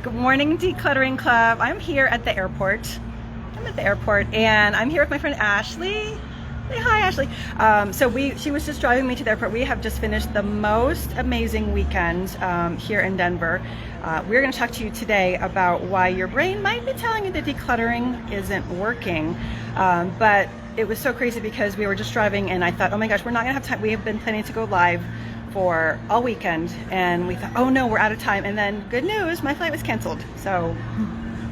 Good morning, Decluttering Club. I'm here at the airport. And I'm here with my friend Ashley. Say hi, Ashley. She was just driving me to the airport. We have just finished the most amazing weekend here in Denver. We're going to talk to you today about why your brain might be telling you that decluttering isn't working. But it was so crazy because we were just driving and I thought, oh my gosh, we're not going to have time. We have been planning to go live for all weekend and we thought, oh no, we're out of time. And then good news, my flight was canceled. So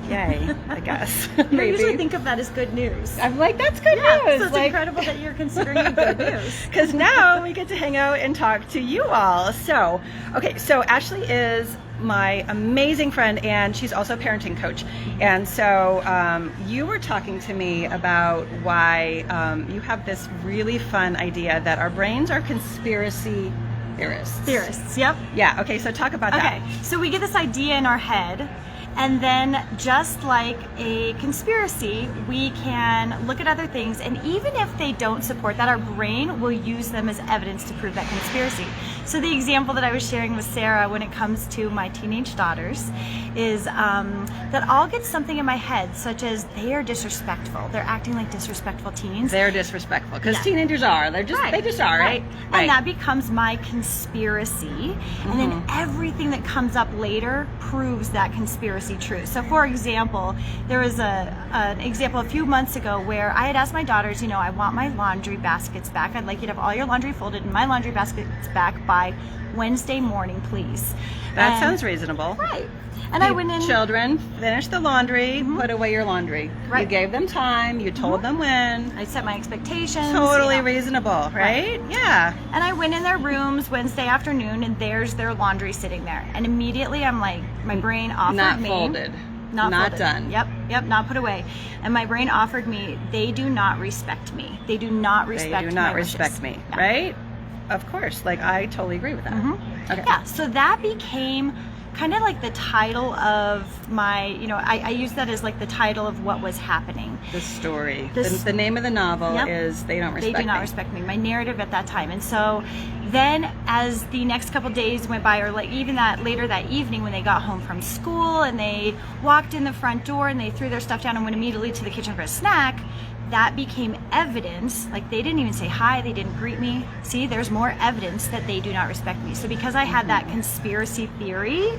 yay, I guess. I usually think of that as good news. I'm like, that's good news. So it's incredible that you're considering it good news. Because now we get to hang out and talk to you all. So Ashley is my amazing friend and she's also a parenting coach. And so you were talking to me about why you have this really fun idea that our brains are conspiracy theorists. Yep. Yeah, okay, so talk about that. Okay, so we get this idea in our head, and then just like a conspiracy, we can look at other things, and even if they don't support that, our brain will use them as evidence to prove that conspiracy. So the example that I was sharing with Sarah when it comes to my teenage daughters is that I'll get something in my head, such as they are disrespectful. They're acting like disrespectful teens. They're disrespectful, because teenagers are. They just are, right? And that becomes my conspiracy, and then everything that comes up later proves that conspiracy true. So for example, there was an example a few months ago where I had asked my daughters, I want my laundry baskets back. I'd like you to have all your laundry folded in my laundry baskets back by Wednesday morning, please. That sounds reasonable. Right. And I went in. Children, finish the laundry, put away your laundry. Right. You gave them time, you told them when. I set my expectations. Totally reasonable, right? Yeah. And I went in their rooms Wednesday afternoon and there's their laundry sitting there. And immediately I'm like, my brain offered me. Not folded. Done. Yep, not put away. And my brain offered me, they do not respect me. They do not respect me, right? Of course, I totally agree with that. Okay. Yeah, so that became kind of like the title of my, I use that as like the title of what was happening. The story. The name of the novel is They Don't Respect Me. They Do Not Respect Me, my narrative at that time. And so then as the next couple days went by, or even later that evening when they got home from school and they walked in the front door and they threw their stuff down and went immediately to the kitchen for a snack, that became evidence. They didn't even say hi, they didn't greet me. See, there's more evidence that they do not respect me. So because I had that conspiracy theory,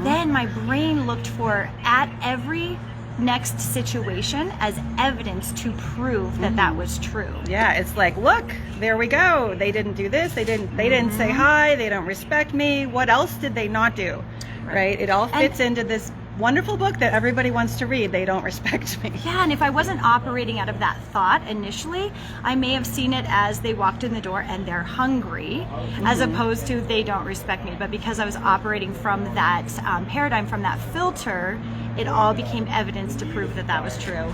then my brain looked for at every next situation as evidence to prove that that was true. Yeah, it's like, look, there we go. They didn't do this, they didn't say hi, they don't respect me. What else did they not do? Right? It all fits into this wonderful book that everybody wants to read. They don't respect me. Yeah, and if I wasn't operating out of that thought initially, I may have seen it as they walked in the door and they're hungry, as opposed to they don't respect me. But because I was operating from that paradigm, from that filter, it all became evidence to prove that that was true.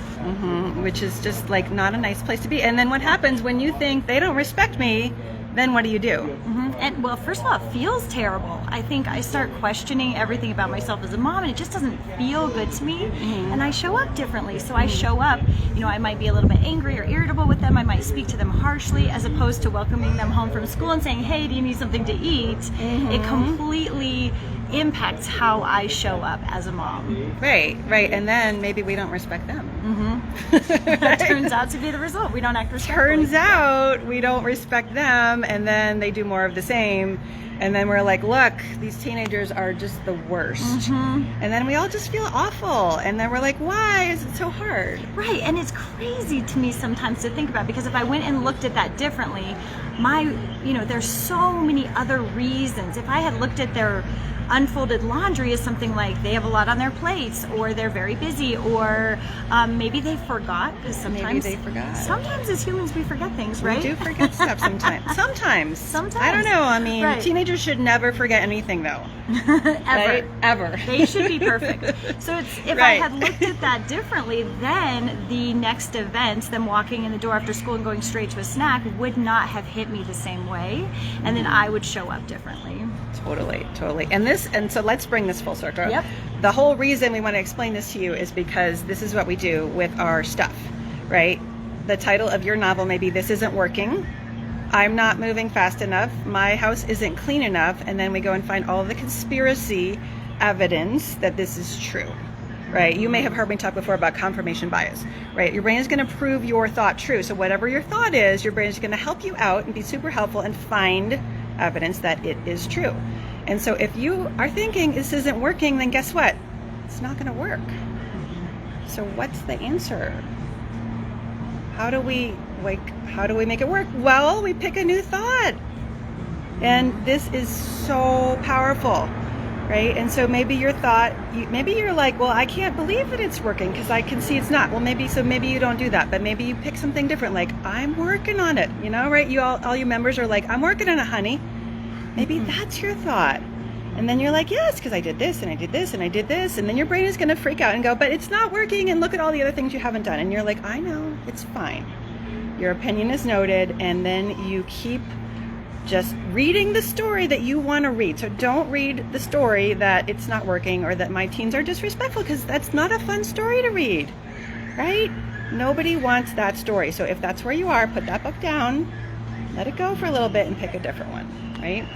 Which is just not a nice place to be. And then what happens when you think they don't respect me? Then what do you do? And well, first of all, it feels terrible. I think I start questioning everything about myself as a mom, and it just doesn't feel good to me. And I show up differently. So I show up, I might be a little bit angry or irritable with them. I might speak to them harshly, as opposed to welcoming them home from school and saying, hey, do you need something to eat? It completely impacts how I show up as a mom. Right. And then maybe we don't respect them. That turns out to be the result. We don't act respectfully. Turns out we don't respect them, and then they do more of the same. And then we're like, look, these teenagers are just the worst. And then we all just feel awful. And then we're like, why is it so hard? Right, and it's crazy to me sometimes to think about, because if I went and looked at that differently, there's so many other reasons. If I had looked at their unfolded laundry as something like they have a lot on their plates, or they're very busy, or maybe they forgot, because sometimes Sometimes as humans we forget things, right? We do forget stuff sometimes. Sometimes. I don't know. Teenagers should never forget anything, though. Ever. They should be perfect. So if I had looked at that differently, then the next event, them walking in the door after school and going straight to a snack, would not have hit me the same way, and then I would show up differently. Totally. And so let's bring this full circle. Yep. The whole reason we want to explain this to you is because this is what we do with our stuff, right? The title of your novel may be This Isn't Working. I'm not moving fast enough. My house isn't clean enough. And then we go and find all the conspiracy evidence that this is true, right? You may have heard me talk before about confirmation bias, right? Your brain is going to prove your thought true. So whatever your thought is, your brain is going to help you out and be super helpful and find evidence that it is true. And so if you are thinking this isn't working, then guess what? It's not going to work. So what's the answer? How do we make it work? Well, we pick a new thought. And this is so powerful, right? And so maybe your thought, maybe you're like, well, I can't believe that it's working because I can see it's not. Well, maybe you don't do that, but maybe you pick something different, like I'm working on it, right? You all your members are like, I'm working on it, honey. Maybe that's your thought. And then you're like, yes, because I did this and I did this and I did this. And then your brain is going to freak out and go, but it's not working. And look at all the other things you haven't done. And you're like, I know, it's fine. Your opinion is noted. And then you keep just reading the story that you want to read. So don't read the story that it's not working or that my teens are disrespectful, because that's not a fun story to read, right? Nobody wants that story. So if that's where you are, put that book down, let it go for a little bit and pick a different one, right?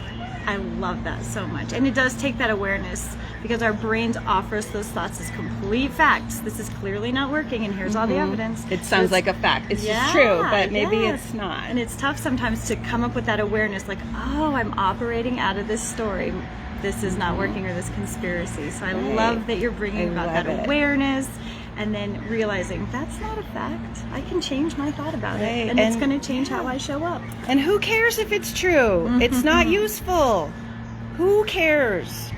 I love that so much. And it does take that awareness, because our brains offer us those thoughts as complete facts. This is clearly not working, and here's all the evidence. It sounds like a fact. It's just true, but maybe it's not. And it's tough sometimes to come up with that awareness, like, oh, I'm operating out of this story. This is not working, or this conspiracy. So I love that you're bringing about that awareness. And then realizing that's not a fact. I can change my thought about it, and it's going to change how I show up. And who cares if it's true? It's not useful. Who cares?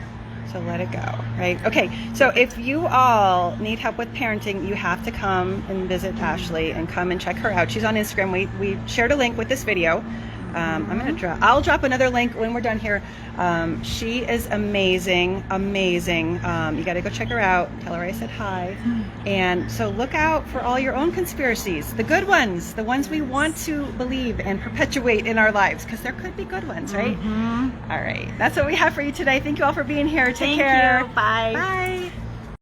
So let it go, right? Okay, so if you all need help with parenting, you have to come and visit Ashley and come and check her out. She's on Instagram. We shared a link with this video. I'll drop another link when we're done here. She is amazing. You got to go check her out. Tell her I said hi. And so look out for all your own conspiracies, the good ones, the ones we want to believe and perpetuate in our lives, because there could be good ones, right? All right. That's what we have for you today. Thank you all for being here. Take care. Thank you. Bye. Bye.